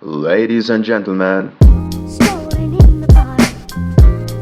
Ladies and gentlemen, Strolling in the park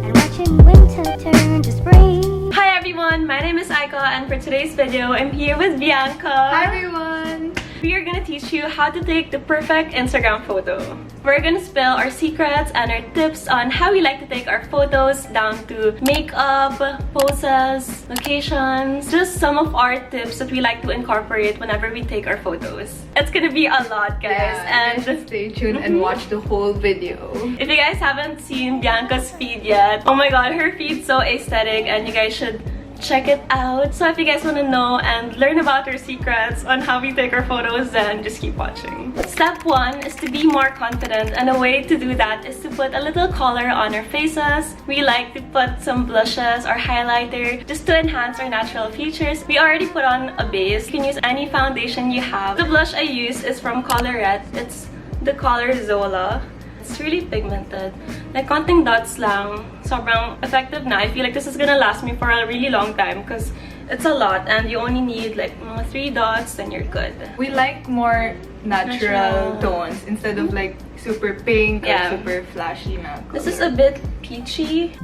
and watching winter turn to spring. Hi everyone, my name is Aika and for today's video, I'm here with Bianca. Hi everyone! We are gonna teach you how to take the perfect Instagram photo. We're gonna spill our secrets and our tips on how we like to take our photos, down to makeup, poses, locations, just some of our tips that we like to incorporate whenever we take our photos. It's gonna be a lot, guys, and just stay tuned and watch the whole video. if you guys haven't seen Bianca's feed yet, oh my god, her feed's so aesthetic and you guys should check it out. So if you guys want to know and learn about our secrets on how we take our photos, then just keep watching. Step 1 is to be more confident, and a way to do that is to put a little color on our faces. We like to put some blushes or highlighter just to enhance our natural features. We already put on a base. You can use any foundation you have. The blush I use is from Colorette. It's the color Zola. It's really pigmented. Like, konting dots lang. Sobrang effective na. I feel like this is gonna last me for a really long time because it's a lot and you only need like 3 dots, then you're good. We like more natural tones instead of like super pink or super flashy na color. This is a bit peachy.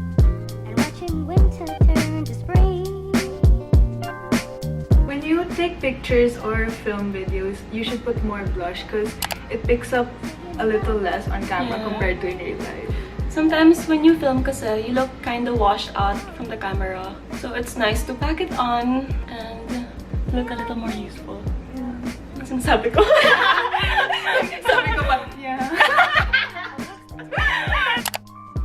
And watching winter turn to spring. When you take pictures or film videos, you should put more blush because it picks up a little less on camera compared to in real life. Sometimes when you film kasi, you look kind of washed out from the camera. So it's nice to pack it on and look a little more useful. Ang sinasabi ko. Sabi ko pa, yeah.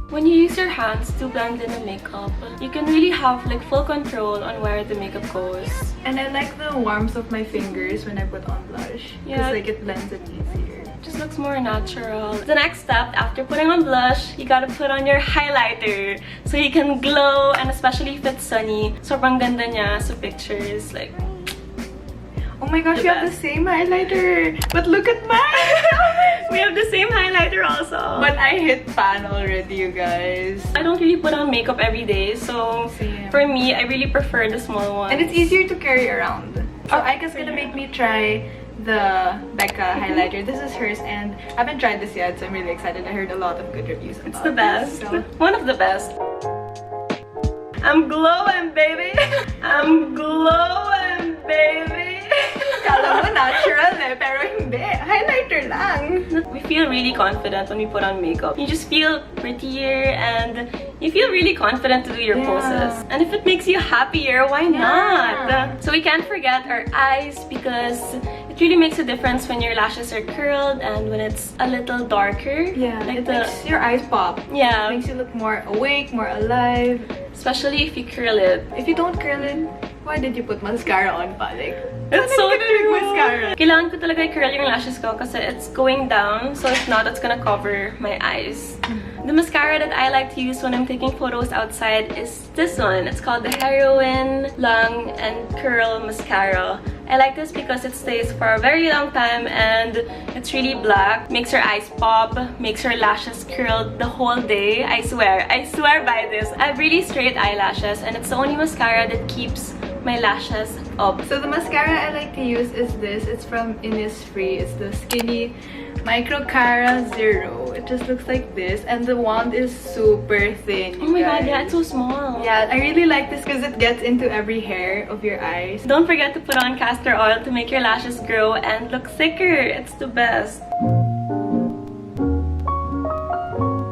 When you use your hands to blend in the makeup, you can really have like full control on where the makeup goes. And I like the warmth of my fingers when I put on blush. Because like it blends it easier. Just looks more natural. The next step after putting on blush, you gotta put on your highlighter so you can glow, and especially if it's sunny, sobrang ganda niya sa pictures. Like, oh my gosh, we have the same highlighter! But look at mine! we have the same highlighter also. But I hit pan already, you guys. I don't really put on makeup every day, so for me, I really prefer the small one. And it's easier to carry around. So Aika's gonna make me try the Becca highlighter. This is hers and I haven't tried this yet, so I'm really excited. I heard a lot of good reviews about it. It's the best. So. One of the best. I'm glowing, baby! I'm glowing, baby! Kala mo natural eh, pero hindi. Highlighter lang. We feel really confident when we put on makeup. You just feel prettier and you feel really confident to do your poses. And if it makes you happier, why not? So we can't forget our eyes because it really makes a difference when your lashes are curled and when it's a little darker. Yeah, like it makes your eyes pop. Yeah. It makes you look more awake, more alive. Especially if you curl it. If you don't curl it, why did you put mascara on pa? Like, it's so true! Mascara. Kailangan ko talaga i-curl yung lashes ko kasi it's going down. So if not, it's gonna cover my eyes. The mascara that I like to use when I'm taking photos outside is this one. It's called the Heroin Long and Curl Mascara. I like this because it stays for a very long time and it's really black. Makes your eyes pop, makes your lashes curled the whole day. I swear by this. I have really straight eyelashes and it's the only mascara that keeps my lashes up. So the mascara I like to use is this. It's from Innisfree. It's the Skinny Micro Cara Zero. It just looks like this and the wand is super thin. Oh my god, yeah, it's so small. Yeah, I really like this because it gets into every hair of your eyes. Don't forget to put on castor oil to make your lashes grow and look thicker. It's the best.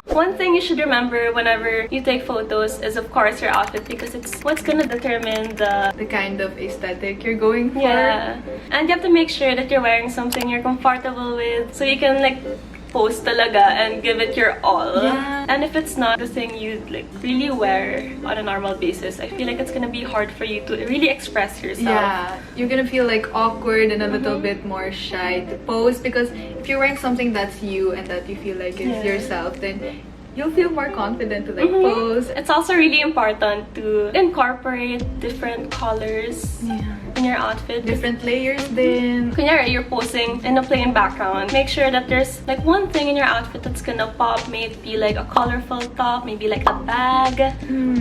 One thing you should remember whenever you take photos is of course your outfit because it's what's gonna determine the kind of aesthetic you're going for. Yeah. And you have to make sure that you're wearing something you're comfortable with so you can like pose talaga and give it your all. Yeah. And if it's not the thing you like really wear on a normal basis, I feel like it's gonna be hard for you to really express yourself. Yeah, you're gonna feel like awkward and a little bit more shy to pose because if you're wearing something that's you and that you feel like is yourself, then you'll feel more confident to like pose. It's also really important to incorporate different colors. Yeah. in your outfit. Different layers din. Kunyari, you're posing in a plain background. Make sure that there's like one thing in your outfit that's gonna pop. May it be like a colorful top, maybe like a bag,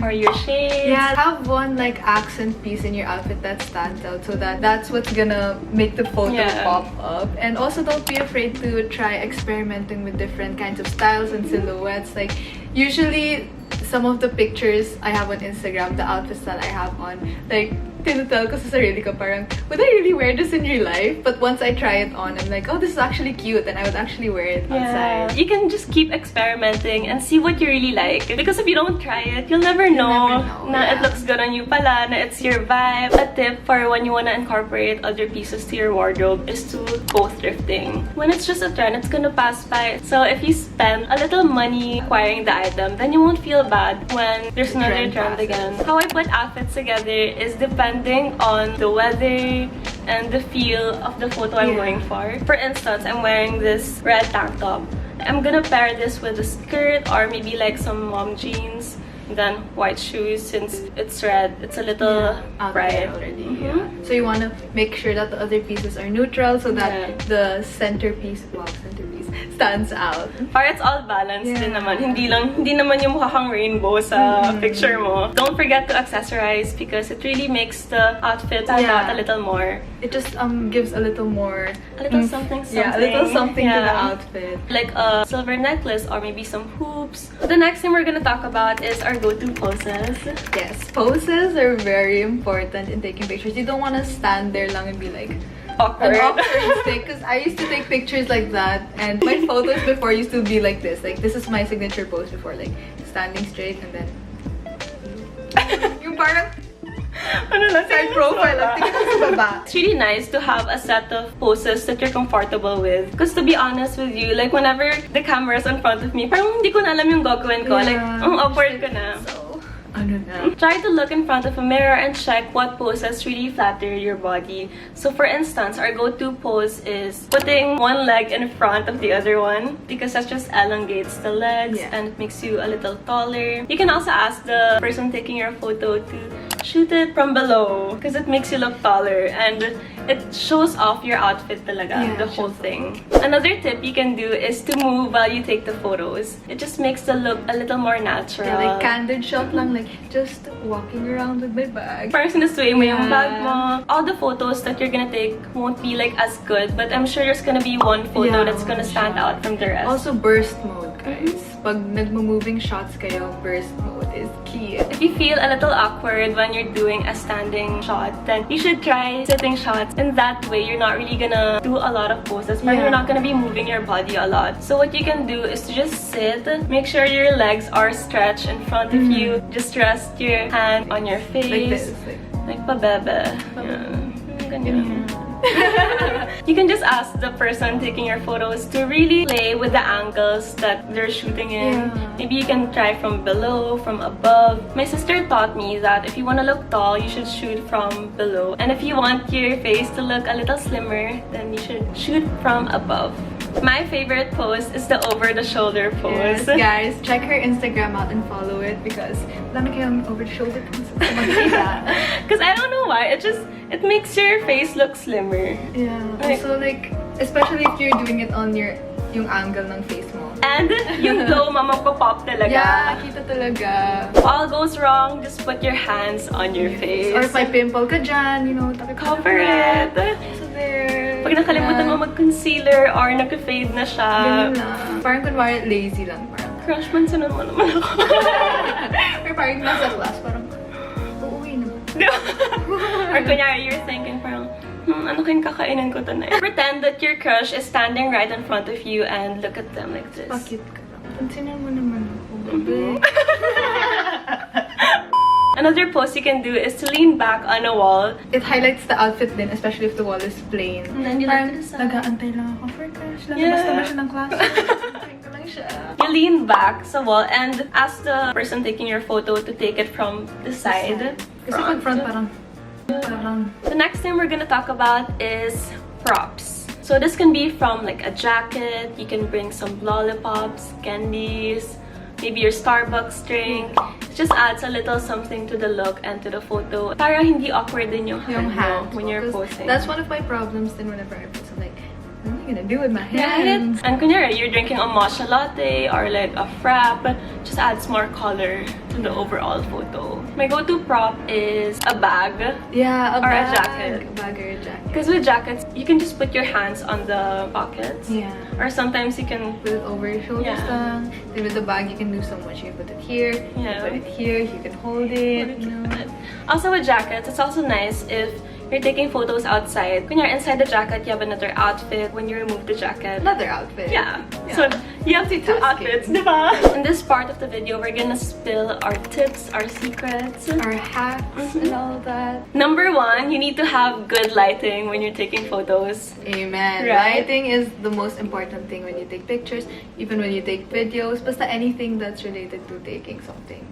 or your shades. Yeah, have one like accent piece in your outfit that stands out, so that's what's gonna make the photo pop up. And also, don't be afraid to try experimenting with different kinds of styles and silhouettes. Like, usually some of the pictures I have on Instagram, the outfits that I have on, like, tinutel ko sa sarili ko parang, would I really wear this in real life? But once I try it on, I'm like, oh, this is actually cute, and I would actually wear it outside. You can just keep experimenting and see what you really like. Because if you don't try it, you'll never know na it looks good on you pala, na it's your vibe. A tip for when you wanna incorporate other pieces to your wardrobe is to go thrifting. When it's just a trend, it's gonna pass by. So if you spend a little money acquiring the item, then you won't feel bad when there's another trend again. How I put outfits together is depending on the weather and the feel of the photo I'm going for. For instance, I'm wearing this red tank top. I'm gonna pair this with a skirt or maybe like some mom jeans, then white shoes. Since it's red, it's a little bright already. So you want to make sure that the other pieces are neutral so that the centerpiece stands out. Para it's all balanced din naman. Hindi naman yung mukha kang rainbow sa picture mo. Don't forget to accessorize because it really makes the outfit stand out a little more. It just gives a little more... A little something. Yeah, a little something to the outfit. Like a silver necklace or maybe some hoops. The next thing we're gonna talk about is our go-to poses. Yes, poses are very important in taking pictures. You don't want to stand there lang and be like... Awkward. An awkward stick, because I used to take pictures like that, and my photos before used to be like this. Like, this is my signature pose before, like standing straight and then yung parang side profile lang, tingin sa baba. It's really nice to have a set of poses that you're comfortable with. Because to be honest with you, like whenever the camera's in front of me, parang hindi ko na alam yung gagawin ko. Like, awkward ko na. Try to look in front of a mirror and check what poses really flatter your body. So for instance, our go-to pose is putting one leg in front of the other one because that just elongates the legs and it makes you a little taller. You can also ask the person taking your photo to shoot it from below because it makes you look taller and it shows off your outfit talaga, the whole thing. Another tip you can do is to move while you take the photos. It just makes the look a little more natural. Yeah, like candid shot lang, like just walking around with my bag. Parang sinusway mo yung bag mo. All the photos that you're gonna take won't be like as good, but I'm sure there's gonna be one photo that's gonna stand out from the rest. Also, burst mode, guys. Pag nagmo-moving shots kayo, burst mode is key. If you feel a little awkward when you're doing a standing shot, then you should try sitting shots. In that way, you're not really gonna do a lot of poses, but you're not gonna be moving your body a lot. So what you can do is to just sit, make sure your legs are stretched in front of you. Just rest your hand on your face. Like this. Like pabebe. Ganyan. You can just ask the person taking your photos to really play with the angles that they're shooting in. Maybe you can try from below, from above. My sister taught me that if you want to look tall, you should shoot from below. And if you want your face to look a little slimmer, then you should shoot from above. My favorite pose is the over-the-shoulder pose. Yes, guys, check her Instagram out and follow it because dami kayong over-the-shoulder poses sa magkita. Because I don't know why, it makes your face look slimmer. Yeah. Also, like, especially if you're doing it on yung angle ng face mo. And yung glow magpo-pop talaga. Yeah, kita talaga. If all goes wrong, just put your hands on your face. Or if may pimple ka dyan, you know, cover it. So there. Pag nakalimutan mo mag-concealer or nag-fade na siya. Ganun lang. Parang kunwari lazy lang. Parang crush man sa naman ako. Or parang nasa class, parang uuwi naman. Or kunyari, you're thinking parang, ano kayong kakainin ko tonight? Pretend that your crush is standing right in front of you and look at them like this. Bakit ka lang? Pansinan mo naman ako, babe. Another pose you can do is to lean back on a wall. It highlights the outfit din, especially if the wall is plain. And then you look to the side. Nag-aantay lang ako for crush. Lalabas naman siya ng class. Antay ko lang siya. You lean back sa wall and ask the person taking your photo to take it from the side. Kasi pag front parang... The next thing we're gonna talk about is props. So this can be from like a jacket, you can bring some lollipops, candies, maybe your Starbucks drink. It's just adds a little something to the look and to the photo. Para hindi awkward din yung hand mo when you're posing. That's one of my problems then whenever I post. I'm like, what am I gonna do with my hands? And kunyari, you're drinking a matcha latte or like a frap, just adds more color to the overall photo. My go-to prop is a bag. Yeah, or a jacket. A bag or a jacket. Because with jackets, you can just put your hands on the pockets. Yeah. Or sometimes you can put it over your shoulders. Yeah. Then with the bag, you can do so much. You can put it here, you can put it here, you can hold it. You know? Also with jackets, it's also nice if you're taking photos outside. When you're inside the jacket, you have another outfit. When you remove the jacket, another outfit. Yeah. So you have two outfits, diba? In this part of the video, we're gonna spill our tips, our secrets, our hacks, and all that. Number one, you need to have good lighting when you're taking photos. Amen. Right? Lighting is the most important thing when you take pictures, even when you take videos, basta anything that's related to taking something.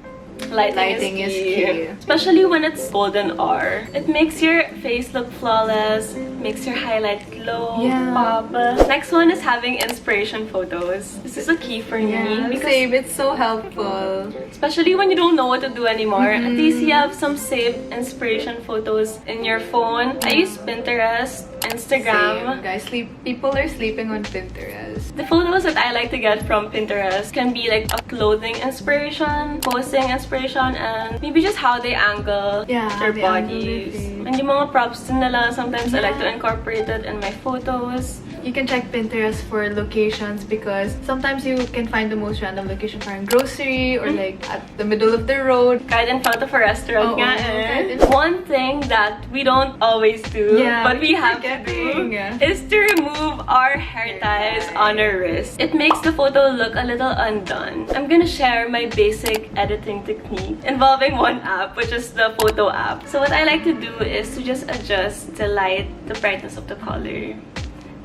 Lighting is key. Especially when it's golden hour. It makes your face look flawless, makes your highlight glow, pop. Next one is having inspiration photos. This is a key for me. Because same, it's so helpful. Especially when you don't know what to do anymore. At least you have some saved inspiration photos in your phone. I use Pinterest, Instagram. Same, guys, people are sleeping on Pinterest. The photos that I like to get from Pinterest can be like a clothing inspiration, posing inspiration, and maybe just how they angle their bodies. And yung mga props din nila, sometimes I like to incorporate it in my photos. You can check Pinterest for locations because sometimes you can find the most random location for a grocery or like at the middle of the road. Kahit in front of a restaurant nga eh. One thing that we don't always do, but we have to do, is to remove our hair ties on our wrist. It makes the photo look a little undone. I'm gonna share my basic editing technique involving one app, which is the photo app. So what I like to do is to just adjust the light, the brightness of the color.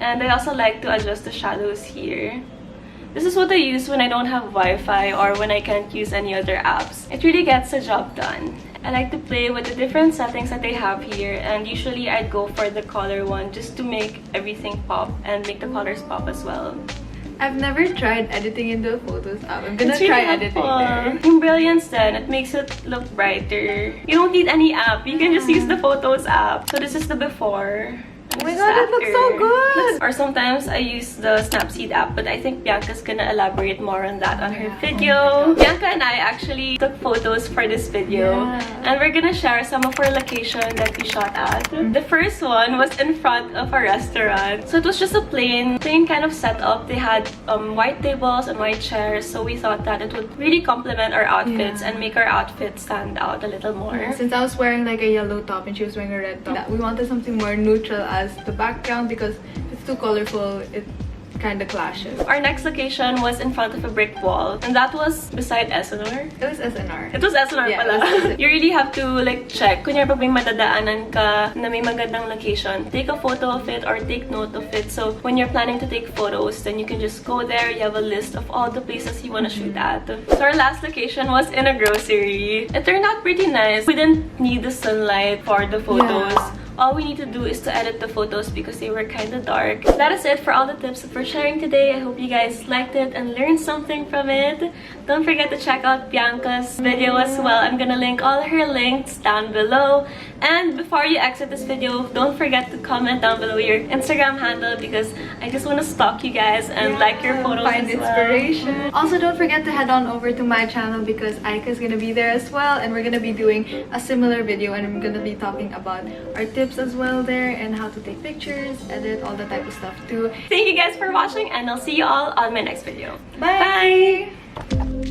And I also like to adjust the shadows here. This is what I use when I don't have Wi-Fi or when I can't use any other apps. It really gets the job done. I like to play with the different settings that they have here, and usually I'd go for the color one just to make everything pop and make the colors pop as well. I've never tried editing in the Photos app. I'm gonna try editing there. In Brilliance then, it makes it look brighter. You don't need any app. You can just use the Photos app. So this is the before. Oh my god, it looks so good! Or sometimes I use the Snapseed app, but I think Bianca's gonna elaborate more on that on her video. Bianca and I actually took photos for this video, and we're gonna share some of our location that we shot at. The first one was in front of a restaurant. So it was just a plain kind of setup. They had white tables and white chairs, so we thought that it would really complement our outfits and make our outfits stand out a little more. Since I was wearing like a yellow top and she was wearing a red top, we wanted something more neutral as the background because if it's too colorful, it kind of clashes. Our next location was in front of a brick wall, and that was beside SNR. It was SNR. It was SNR pala. You really have to like check. Kunyari pag may madadaanan ka na may magandang location, take a photo of it or take note of it. So when you're planning to take photos, then you can just go there. You have a list of all the places you want to shoot at. So our last location was in a grocery. It turned out pretty nice. We didn't need the sunlight for the photos. All we need to do is to edit the photos because they were kind of dark. That is it for all the tips that we're sharing today. I hope you guys liked it and learned something from it. Don't forget to check out Bianca's video as well. I'm gonna link all her links down below. And before you exit this video, don't forget to comment down below your Instagram handle because I just want to stalk you guys and like your photos find as inspiration. well. Also, don't forget to head on over to my channel because Aika's gonna be there as well, and we're gonna be doing a similar video, and I'm gonna be talking about our tips as well there and how to take pictures, edit, all that type of stuff too. Thank you guys for watching, and I'll see you all on my next video. Bye! Bye.